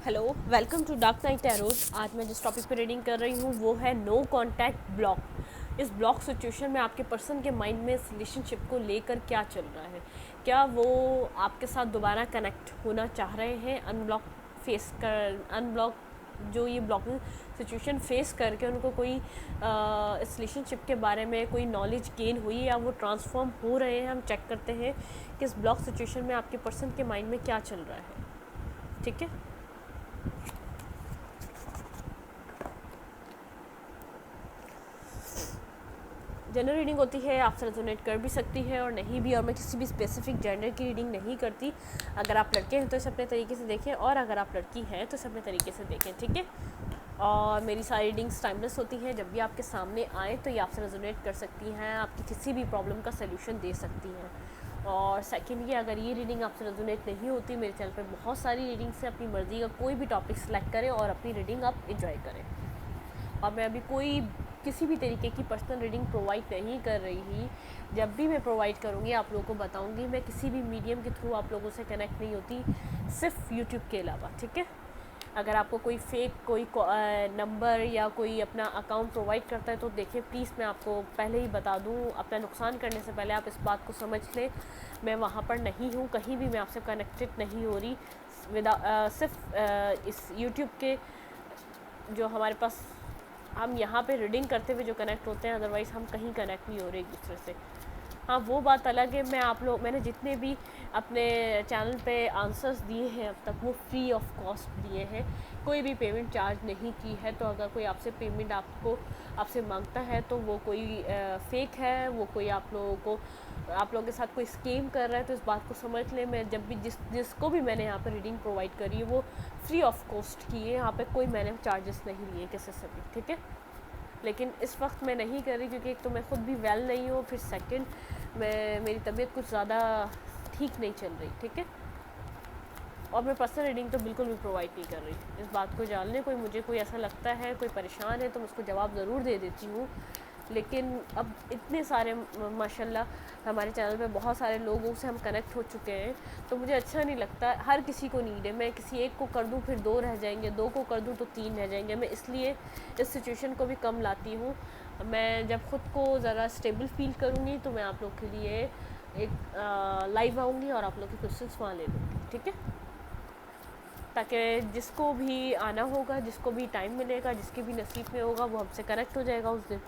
Hello, welcome to Dark Knight Tarot. आज मैं जिस टॉपिक पे रीडिंग कर रही हूँ वो है नो कांटेक्ट ब्लॉक। इस ब्लॉक सिचुएशन में आपके पर्सन के माइंड में इस रिलेशनशिप को लेकर क्या चल रहा है? क्या वो आपके साथ दोबारा कनेक्ट होना चाह रहे हैं? अनब्लॉक जो ये ब्लॉकिंग सिचुएशन फेस करके उनको कोई इस रिलेशनशिप के बारे में कोई नॉलेज गेन हुई या वो ट्रांसफॉर्म हो रहे हैं? हम चेक करते हैं कि इस ब्लॉक सिचुएशन में आपके पर्सन के माइंड में क्या चल रहा है। ठीक है, जनरल रीडिंग होती है, आपसे रेजोनेट कर भी सकती है और नहीं भी, और मैं किसी भी स्पेसिफिक जेंडर की रीडिंग नहीं करती। अगर आप लड़के हैं तो इसे अपने तरीके से देखें और अगर आप लड़की हैं तो इसे अपने तरीके से देखें। ठीक है, और मेरी सारी रीडिंग्स टाइमलेस होती हैं। जब भी आपके सामने आए तो ये आपसे रेजोनेट कर सकती हैं, आपकी किसी भी प्रॉब्लम का सलूशन दे सकती हैं। और सेकंड ये, अगर ये रीडिंग आपसे रेजोनेट नहीं होती, मेरे चैनल पे बहुत सारी रीडिंग्स है, अपनी मर्ज़ी का कोई भी टॉपिक सेलेक्ट करें और अपनी रीडिंग आप इंजॉय करें। और मैं अभी कोई किसी भी तरीके की पर्सनल रीडिंग प्रोवाइड नहीं कर रही ही। जब भी मैं प्रोवाइड करूँगी आप लोगों को बताऊँगी। मैं किसी भी मीडियम के थ्रू आप लोगों से कनेक्ट नहीं होती, सिर्फ यूट्यूब के अलावा। ठीक है, अगर आपको कोई फेक कोई नंबर या कोई अपना अकाउंट प्रोवाइड करता है तो देखिए, प्लीज़ मैं आपको पहले ही बता दूँ, अपना नुकसान करने से पहले आप इस बात को समझ लें, मैं वहाँ पर नहीं हूँ, कहीं भी मैं आपसे कनेक्टेड नहीं हो रही। सिर्फ इस यूट्यूब के जो हमारे पास हम यहाँ पे रीडिंग करते हुए जो कनेक्ट होते हैं, अदरवाइज़ हम कहीं कनेक्ट नहीं हो रहे एक दूसरे से। हाँ, वो बात अलग है। मैंने जितने भी अपने चैनल पे आंसर्स दिए हैं अब तक, वो फ्री ऑफ कॉस्ट दिए हैं, कोई भी पेमेंट चार्ज नहीं की है। तो अगर कोई आपसे पेमेंट आपसे मांगता है तो वो कोई फेक है, वो कोई आप लोगों के साथ कोई स्कीम कर रहा है। तो इस बात को समझ लें, मैं जब भी जिसको भी मैंने यहाँ पर रीडिंग प्रोवाइड करी है वो फ्री ऑफ कॉस्ट की है। यहाँ पे कोई मैंने चार्जेस नहीं लिए किसी से भी। ठीक है, लेकिन इस वक्त मैं नहीं कर रही क्योंकि एक तो मैं ख़ुद भी वेल नहीं हूँ, फिर सेकंड मेरी तबीयत कुछ ज़्यादा ठीक नहीं चल रही। ठीक है, और मैं पर्सनल रीडिंग तो बिल्कुल भी प्रोवाइड नहीं कर रही। इस बात को जान लें, मुझे कोई ऐसा लगता है, कोई परेशान है तो मैं उसको जवाब ज़रूर दे देती हूँ। लेकिन अब इतने सारे माशाल्लाह हमारे चैनल पे बहुत सारे लोगों से हम कनेक्ट हो चुके हैं, तो मुझे अच्छा नहीं लगता। हर किसी को नीड है, मैं किसी एक को कर दूं फिर दो रह जाएंगे, दो को कर दूं तो तीन रह जाएंगे। मैं इसलिए इस सिचुएशन को भी कम लाती हूँ। मैं जब ख़ुद को ज़रा स्टेबल फील करूँगी तो मैं आप लोग के लिए एक लाइव आऊँगी और आप लोग के क्वेश्चंस वहाँ ले लूँगी। ठीक है, ताकि जिसको भी आना होगा, जिसको भी टाइम मिलेगा, जिसके भी नसीब में होगा, वो हमसे कनेक्ट हो जाएगा उस दिन।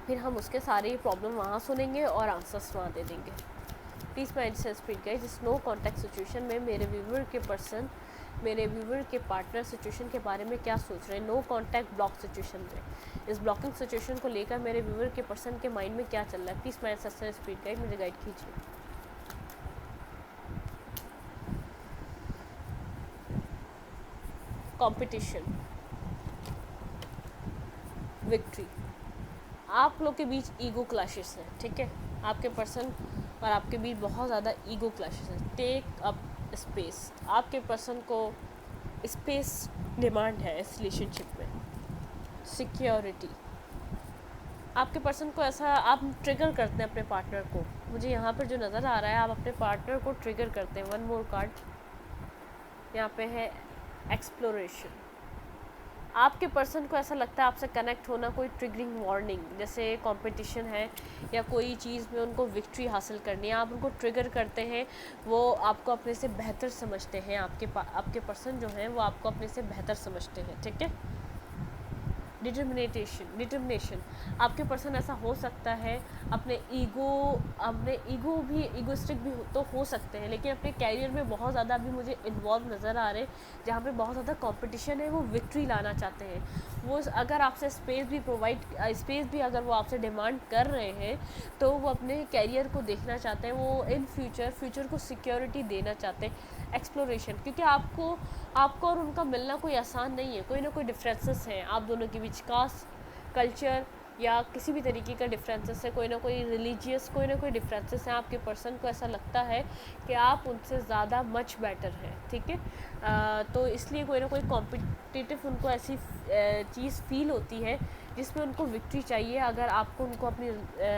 फिर हम उसके सारे प्रॉब्लम वहाँ सुनेंगे और आंसर्स वहाँ दे देंगे। प्लीज़ माइंड से स्पीड गाइस, इस नो कॉन्टैक्ट सिचुएशन में मेरे व्यूवर के पार्टनर सिचुएशन के बारे में क्या सोच रहे हैं। नो कॉन्टैक्ट ब्लॉक सिचुएशन में, इस ब्लॉकिंग सिचुएशन को लेकर मेरे व्यूवर के पर्सन के माइंड में क्या चल रहा है। प्लीज़ माइंड से स्पीड गाइड मुझे गाइड कीजिए। कंपटीशन, विक्ट्री, आप लोग के बीच ईगो क्लैशेस हैं। ठीक है, आपके पर्सन और आपके बीच बहुत ज़्यादा ईगो क्लैशेस हैं। टेक अप स्पेस, आपके पर्सन को स्पेस डिमांड है इस रिलेशनशिप में। सिक्योरिटी, आपके पर्सन को ऐसा आप ट्रिगर करते हैं अपने पार्टनर को। मुझे यहाँ पर जो नज़र आ रहा है, आप अपने पार्टनर को ट्रिगर करते हैं। वन मोर कार्ड यहाँ पे है, एक्सप्लोरेशन। आपके पर्सन को ऐसा लगता है आपसे कनेक्ट होना कोई ट्रिगरिंग वार्निंग, जैसे कंपटीशन है या कोई चीज़ में उनको विक्ट्री हासिल करनी है, आप उनको ट्रिगर करते हैं। वो आपको अपने से बेहतर समझते हैं, आपके पर्सन जो हैं वो आपको अपने से बेहतर समझते हैं। ठीक है, डिटर्मिनेशन, आपके पर्सन ऐसा हो सकता है अपने ईगो भी ईगोइस्टिक भी तो हो सकते हैं, लेकिन अपने कैरियर में बहुत ज़्यादा अभी मुझे इन्वॉल्व नज़र आ रहे हैं, जहाँ पे बहुत ज़्यादा कंपटीशन है। वो विक्ट्री लाना चाहते हैं। वो अगर आपसे स्पेस भी अगर वो आपसे डिमांड कर रहे हैं तो वो अपने कैरियर को देखना चाहते हैं। वो इन फ्यूचर को सिक्योरिटी देना चाहते हैं। एक्सप्लोरेशन, क्योंकि आपको और उनका मिलना कोई आसान नहीं है, कोई ना कोई डिफरेंसेस हैं आप दोनों के बीच, कास्ट, कल्चर या किसी भी तरीके का डिफरेंसेस है, कोई ना कोई डिफरेंसेस हैं। आपके पर्सन को ऐसा लगता है कि आप उनसे ज़्यादा मच बेटर हैं। ठीक है, तो इसलिए कोई ना कोई कॉम्पिटिटिव उनको ऐसी चीज़ फील होती है जिसमें उनको विक्ट्री चाहिए, अगर आपको उनको अपनी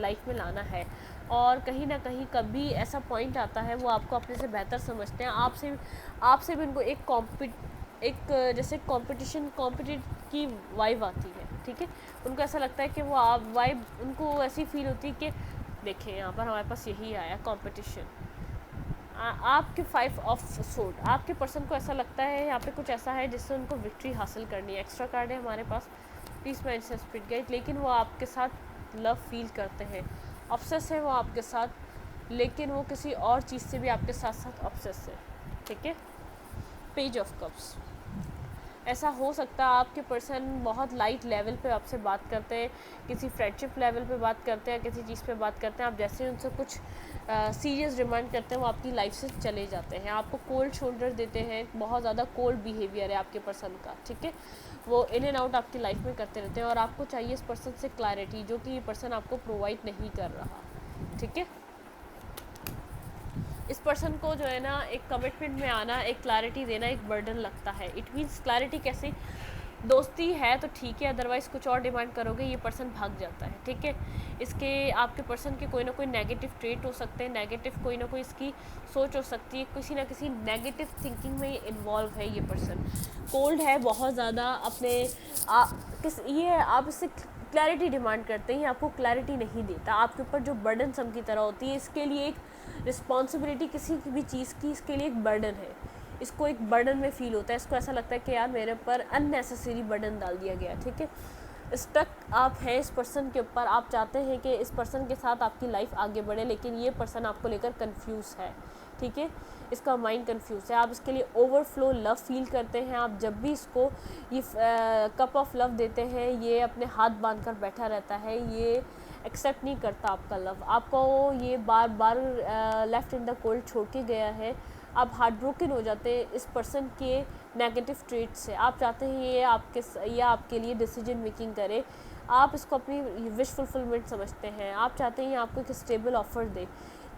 लाइफ में लाना है। और कहीं ना कहीं कभी ऐसा पॉइंट आता है वो आपको अपने से बेहतर समझते हैं, आपसे भी उनको एक जैसे कॉम्पिटिट की वाइब आती है, ठीक है। उनको ऐसा लगता है कि वो आप वाइब उनको ऐसी फील होती है कि देखें यहाँ पर हमारे पास यही आया कंपटीशन। आपके 5 ऑफ सोर्ड, आपके पर्सन को ऐसा लगता है यहाँ पे कुछ ऐसा है जिससे उनको विक्ट्री हासिल करनी है। एक्स्ट्रा कार्ड है हमारे पास, प्लीज़ माइंड से स्पिरिट गाइड। लेकिन वो आपके साथ लव फील करते हैं, ऑब्सेस है वो आपके साथ, लेकिन वो किसी और चीज़ से भी आपके साथ साथ ऑब्सेस है, ठीक है। पेज ऑफ कप्स, ऐसा हो सकता है आपके पर्सन बहुत लाइट लेवल पे आपसे बात करते हैं, किसी फ्रेंडशिप लेवल पे बात करते हैं, किसी चीज़ पे बात करते हैं, आप जैसे उनसे कुछ सीरियस डिमांड करते हैं वो आपकी लाइफ से चले जाते हैं, आपको कोल्ड शोल्डर देते हैं, बहुत ज़्यादा कोल्ड बिहेवियर है आपके पर्सन का, ठीक है। वो इन एंड आउट आपकी लाइफ में करते रहते हैं और आपको चाहिए इस पर्सन से क्लैरिटी, जो कि ये पर्सन आपको प्रोवाइड नहीं कर रहा, ठीक है। इस पर्सन को जो है ना एक कमिटमेंट में आना, एक क्लैरिटी देना एक बर्डन लगता है। इट मीन्स क्लैरिटी कैसे, दोस्ती है तो ठीक है, अदरवाइज़ कुछ और डिमांड करोगे ये पर्सन भाग जाता है, ठीक है। इसके आपके पर्सन के कोई ना कोई नेगेटिव ट्रेट हो सकते हैं, नेगेटिव कोई ना कोई इसकी सोच हो सकती है, किसी ना किसी नेगेटिव थिंकिंग में इन्वॉल्व है ये पर्सन। कोल्ड है बहुत ज़्यादा, अपने ये आप इससे क्लैरिटी डिमांड करते हैं, आपको क्लैरिटी नहीं देता, आपके ऊपर जो बर्डन सम की तरह होती है, इसके लिए एक रिस्पॉन्सिबिलिटी किसी की भी चीज़ की इसके लिए एक बर्डन है, इसको एक बर्डन में फील होता है, इसको ऐसा लगता है कि यार मेरे ऊपर अननेसेसरी बर्डन डाल दिया गया, ठीक है। स्टक आप हैं इस पर्सन के ऊपर, आप चाहते हैं कि इस पर्सन के साथ आपकी लाइफ आगे बढ़े, लेकिन ये पर्सन आपको लेकर कंफ्यूज है, ठीक है। इसका माइंड कंफ्यूज है, आप इसके लिए ओवरफ्लो लव फील करते हैं। आप जब भी इसको ये कप ऑफ लव देते हैं ये अपने हाथ बांध कर बैठा रहता है, ये एक्सेप्ट नहीं करता आपका लव, आपको ये बार बार लेफ्ट इन द कोल्ड छोड़ के गया है। आप हार्ट ब्रोकन हो जाते हैं इस पर्सन के नेगेटिव ट्रेट से, आप चाहते हैं ये आपके लिए डिसीजन मेकिंग करे, आप इसको अपनी विश फुलफिलमेंट समझते हैं, आप चाहते हैं ये आपको एक स्टेबल ऑफर दे,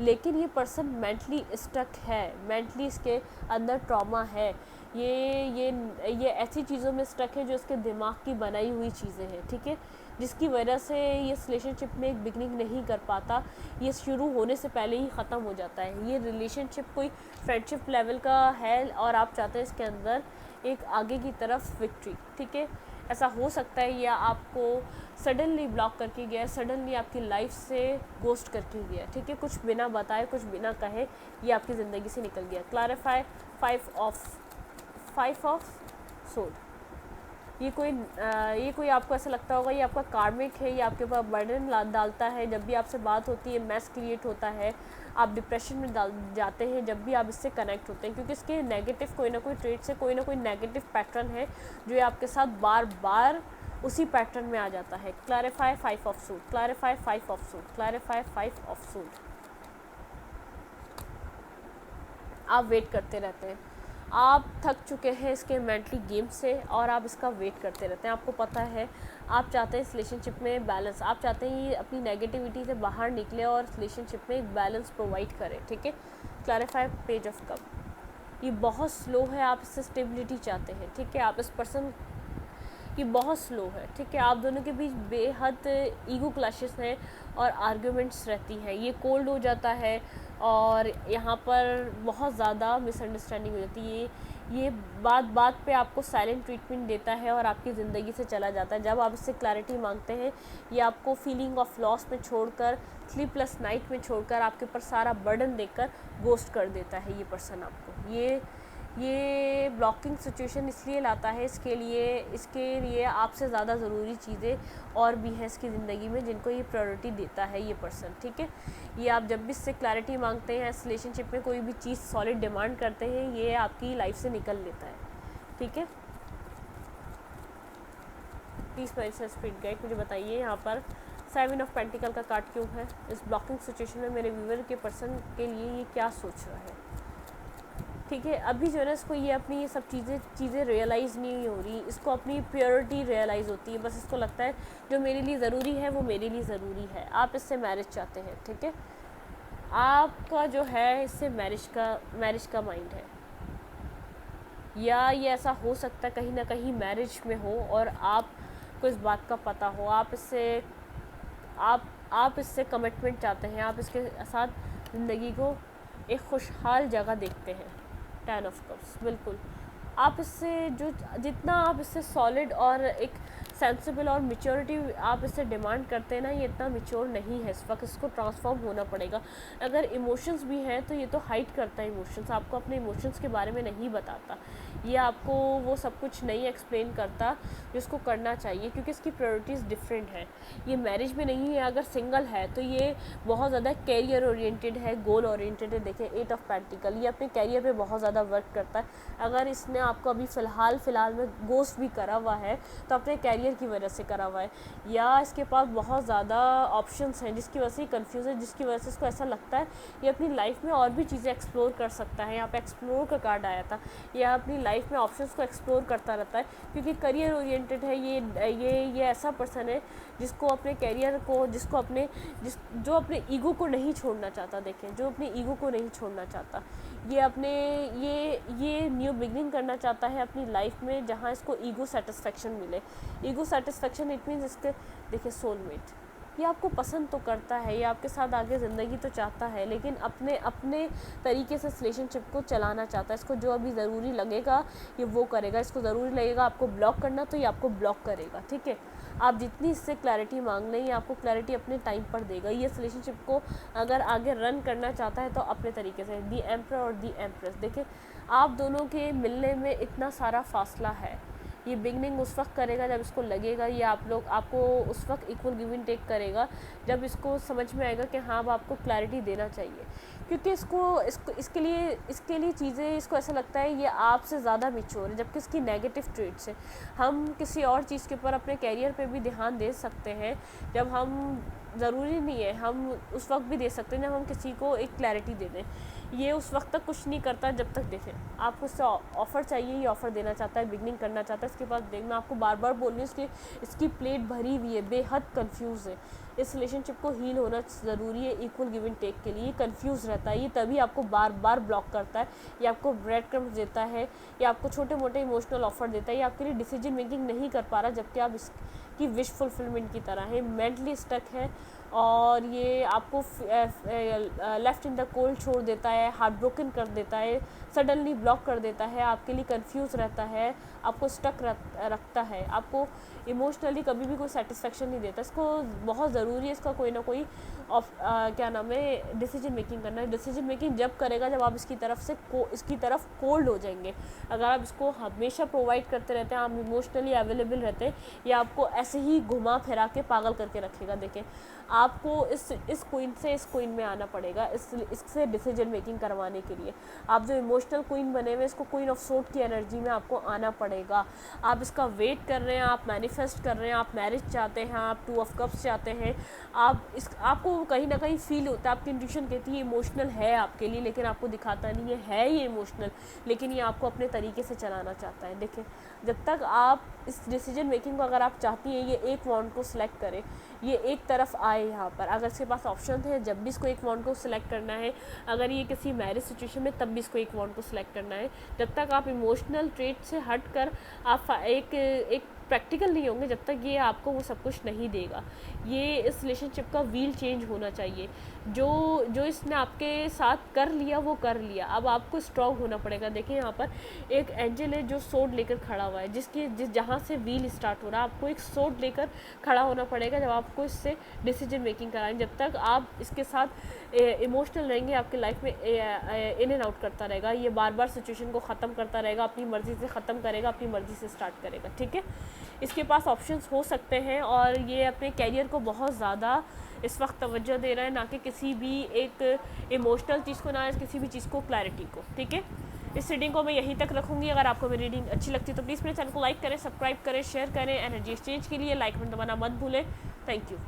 लेकिन ये पर्सन मेंटली स्टक है, मेंटली इसके अंदर ट्रॉमा है, ये ऐसी चीज़ों में स्टक है जो इसके दिमाग की बनाई हुई चीज़ें हैं, ठीक है, जिसकी वजह से ये इस रिलेशनशिप में एक बिगनिंग नहीं कर पाता, ये शुरू होने से पहले ही ख़त्म हो जाता है। ये रिलेशनशिप कोई फ्रेंडशिप लेवल का है और आप चाहते हैं इसके अंदर एक आगे की तरफ विक्ट्री, ठीक है। ऐसा हो सकता है या आपको सडनली ब्लॉक करके गया, सडनली आपकी लाइफ से गोस्ट करके गया, ठीक है, कुछ बिना बताए कुछ बिना कहे ये आपकी ज़िंदगी से निकल गया। क्लैरिफाई 5 ऑफ सोड, ये कोई आपको ऐसा लगता होगा ये आपका कार्मिक है, ये आपके ऊपर बर्डन डालता है, जब भी आपसे बात होती है मैस क्रिएट होता है, आप डिप्रेशन में जाते हैं जब भी आप इससे कनेक्ट होते हैं, क्योंकि इसके नेगेटिव कोई ना कोई ट्रेट से कोई ना कोई नेगेटिव पैटर्न है जो आपके साथ बार बार उसी पैटर्न में आ जाता है। Clarify 5 of suit, clarify 5 of suit, clarify 5 of suit. आप वेट करते रहते हैं, आप थक चुके हैं इसके मेंटली गेम से और आप इसका वेट करते रहते हैं। आपको पता है आप चाहते हैं इस रिलेशनशिप में बैलेंस, आप चाहते हैं ये अपनी नेगेटिविटी से बाहर निकले और इस रिलेशनशिप में एक बैलेंस प्रोवाइड करे, ठीक है। क्लैरिफाई पेज ऑफ कप, ये बहुत स्लो है, आप इससे स्टेबिलिटी चाहते हैं, ठीक है। आप इस पर्सन ये बहुत स्लो है, ठीक है, आप दोनों के बीच बेहद ईगो क्लैशेस हैं और आर्ग्यूमेंट्स रहती हैं, ये कोल्ड हो जाता है और यहाँ पर बहुत ज़्यादा मिसअंडरस्टैंडिंग हो जाती है, ये बात पे आपको साइलेंट ट्रीटमेंट देता है और आपकी ज़िंदगी से चला जाता है। जब आप इससे क्लैरिटी मांगते हैं ये आपको फीलिंग ऑफ लॉस में छोड़कर, स्लीपलेस नाइट में छोड़कर, आपके ऊपर सारा बर्डन देकर गोस्ट कर देता है ये पर्सन आपको। ये ब्लॉकिंग सिचुएशन इसलिए लाता है, इसके लिए आपसे ज़्यादा ज़रूरी चीज़ें और भी हैं इसकी ज़िंदगी में जिनको ये प्रायोरिटी देता है ये पर्सन, ठीक है। ये आप जब भी इससे क्लैरिटी मांगते हैं, इस रिलेशनशिप में कोई भी चीज़ सॉलिड डिमांड करते हैं, ये आपकी लाइफ से निकल लेता है, ठीक है। प्लीज़ मेरे से स्पीड गाइड मुझे बताइए यहाँ पर 7 ऑफ पेंटिकल का कार्ड क्यों है इस ब्लॉकिंग सिचुएशन में, मेरे व्यूअर के पर्सन के लिए ये क्या सोच रहा है, ठीक है। अभी जो है ना इसको ये अपनी ये सब चीज़ें रियलाइज़ नहीं हो रही, इसको अपनी प्योरिटी रियलाइज़ होती है, बस इसको लगता है जो मेरे लिए ज़रूरी है वो मेरे लिए ज़रूरी है। आप इससे मैरिज चाहते हैं, ठीक है, आपका जो है इससे मैरिज का माइंड है, या ये ऐसा हो सकता है कहीं ना कहीं मैरिज में हो और आपको इस बात का पता हो, आप इससे कमिटमेंट चाहते हैं, आप इसके साथ ज़िंदगी को एक खुशहाल जगह देखते हैं। 10 ऑफ कप्स, बिल्कुल आप इससे जो जितना आप इससे सॉलिड और एक सेंसिबल और मैच्योरिटी आप इससे डिमांड करते हैं ना, ये इतना मैच्योर नहीं है इस वक्त, इसको ट्रांसफॉर्म होना पड़ेगा। अगर इमोशंस भी हैं तो ये तो हाइड करता है इमोशंस, आपको अपने इमोशंस के बारे में नहीं बताता, ये आपको वो सब कुछ नहीं एक्सप्लेन करता जिसको करना चाहिए, क्योंकि इसकी प्रायोरिटीज़ डिफरेंट हैं। ये मैरिज में नहीं है, अगर सिंगल है तो ये बहुत ज़्यादा कैरियर ओरिएंटेड है, गोल ओरिएंटेड है। देखें 8 ऑफ पेंटिकल, ये अपने कैरियर पे बहुत ज़्यादा वर्क करता है। अगर इसने आपको अभी फ़िलहाल में गोस्ट भी करा हुआ है तो अपने कैरियर की वजह से करा हुआ है, या इसके पास बहुत ज़्यादा ऑप्शंस हैं जिसकी वजह से ये कन्फ्यूज़ है, जिसकी वजह से इसको ऐसा लगता है ये अपनी लाइफ में और भी चीज़ें एक्सप्लोर कर सकता है। यहाँ पे एक्सप्लोर का कार्ड आया था, यह अपनी लाइफ में ऑप्शंस को एक्सप्लोर करता रहता है, क्योंकि करियर ओरिएंटेड है। ये ऐसा पर्सन है जिसको अपने कैरियर को, जो अपने ईगो को नहीं छोड़ना चाहता। देखें, जो अपने ईगो को नहीं छोड़ना चाहता, ये न्यू बिगनिंग करना चाहता है अपनी लाइफ में, जहाँ इसको ईगो सेटिस्फेक्शन मिले। ईगो सेटिस्फेक्शन इट मीन्स इसके, देखिए सोलमेट, ये आपको पसंद तो करता है, ये आपके साथ आगे ज़िंदगी तो चाहता है, लेकिन अपने तरीके से रिलेशनशिप को चलाना चाहता है। इसको जो अभी ज़रूरी लगेगा ये वो करेगा, इसको ज़रूरी लगेगा आपको ब्लॉक करना तो ये आपको ब्लॉक करेगा, ठीक है। आप जितनी इससे क्लैरिटी मांग लें, ये आपको क्लैरिटी अपने टाइम पर देगा। ये रिलेशनशिप को अगर आगे रन करना चाहता है तो अपने तरीके से। दी एम्परर और दी एम्प्रेस, देखिए आप दोनों के मिलने में इतना सारा फासला है। ये बिगनिंग उस वक्त करेगा जब इसको लगेगा, ये आपको उस वक्त इक्वल गिव एंड टेक करेगा जब इसको समझ में आएगा कि हाँ अब आपको क्लैरिटी देना चाहिए, क्योंकि इसके लिए चीज़ें, इसको ऐसा लगता है ये आपसे ज़्यादा मैच्योर है, जबकि इसकी नेगेटिव ट्रेट्स है। हम किसी और चीज़ के ऊपर अपने कैरियर पे भी ध्यान दे सकते हैं जब हम, ज़रूरी नहीं है, हम उस वक्त भी दे सकते हैं जब हम किसी को एक क्लैरिटी दे दें। ये उस वक्त तक कुछ नहीं करता जब तक, देखें आपको उससे ऑफ़र चाहिए, ये ऑफ़र देना चाहता है, बिगनिंग करना चाहता है। इसके पास देखना, आपको बार बार बोल रही हूँ, इसकी प्लेट भरी हुई है, बेहद कंफ्यूज है। इस रिलेशनशिप को हील होना ज़रूरी है इक्वल गिव एंड टेक के लिए। कंफ्यूज रहता है ये, तभी आपको बार बार ब्लॉक करता है, ये आपको ब्रेड क्रम्स देता है, या आपको छोटे मोटे इमोशनल ऑफर देता है, ये आपके लिए डिसीजन मेकिंग नहीं कर पा रहा, जबकि आप इसकी विश फुलफिलमेंट की तरह है। मेंटली स्टक है और ये आपको लेफ़्ट इन द कोल्ड छोड़ देता है, हार्ट ब्रोकन कर देता है, सडनली ब्लॉक कर देता है, आपके लिए कंफ्यूज रहता है, आपको स्टक रखता है, आपको इमोशनली कभी भी कोई सेटिस्फेक्शन नहीं देता। इसको बहुत ज़रूरी है इसका कोई ना कोई क्या नाम है, डिसीजन मेकिंग करना है। डिसीजन मेकिंग जब करेगा जब आप इसकी तरफ कोल्ड हो जाएंगे। अगर आप इसको हमेशा प्रोवाइड करते रहते हैं, आप इमोशनली अवेलेबल रहते हैं, या आपको ऐसे ही घुमा फिरा के पागल करके रखेगा। देखें आपको इस क्वीन से इस क्वीन में आना पड़ेगा, इससे डिसीजन मेकिंग करवाने के लिए। आप जो इमोशनल क्वीन बने हुए, इसको क्वीन ऑफ सोर्ड की एनर्जी में आपको आना पड़ेगा। आप इसका वेट कर रहे हैं, आप मैनिफेस्ट कर रहे हैं, आप मैरिज चाहते हैं, आप 2 ऑफ कप्स चाहते हैं, आपको कहीं ना कहीं फील होता है, आपकी इंट्यूशन कहती है इमोशनल है आपके लिए, लेकिन आपको दिखाता नहीं है ये इमोशनल, लेकिन ये आपको अपने तरीके से चलाना चाहता है। देखिए जब तक आप इस डिसीजन मेकिंग को, अगर आप चाहती हैं ये एक वॉन्ड को सिलेक्ट करें, ये एक तरफ आए यहाँ पर, अगर इसके पास ऑप्शन है जब भी इसको एक वॉन्ड को सिलेक्ट करना है, अगर ये किसी मैरिज सिचुएशन में तब भी इसको एक वॉन्ड को सिलेक्ट करना है। जब तक आप इमोशनल ट्रेट से हट कर आप एक प्रैक्टिकल नहीं होंगे, जब तक ये आपको वो सब कुछ नहीं देगा। ये इस रिलेशनशिप का व्हील चेंज होना चाहिए। जो इसने आपके साथ कर लिया वो कर लिया, अब आपको स्ट्रॉन्ग होना पड़ेगा। देखिए यहाँ पर एक एंजल है जो सोर्ड लेकर खड़ा हुआ है, जहाँ से व्हील स्टार्ट हो रहा है, आपको एक सोर्ड लेकर खड़ा होना पड़ेगा जब आपको इससे डिसीजन मेकिंग कराएं। जब तक आप इसके साथ इमोशनल रहेंगे, आपकी लाइफ में इन एंड आउट करता रहेगा, ये बार बार सिचुएशन को ख़त्म करता रहेगा, अपनी मर्ज़ी से ख़त्म करेगा, अपनी मर्ज़ी से स्टार्ट करेगा, ठीक है। इसके पास ऑप्शंस हो सकते हैं और ये अपने कैरियर को बहुत ज़्यादा इस वक्त तवज्जो दे रहा है, ना कि किसी भी एक इमोशनल चीज़ को, ना किसी भी चीज़ को, क्लैरिटी को, ठीक है। इस रीडिंग को मैं यहीं तक रखूँगी। अगर आपको मेरी रीडिंग अच्छी लगती है तो प्लीज़ मेरे चैनल को लाइक करें, सब्सक्राइब करें, शेयर करें। एनर्जी एक्सचेंज के लिए लाइक बटन दबाना मत भूलें। Thank you.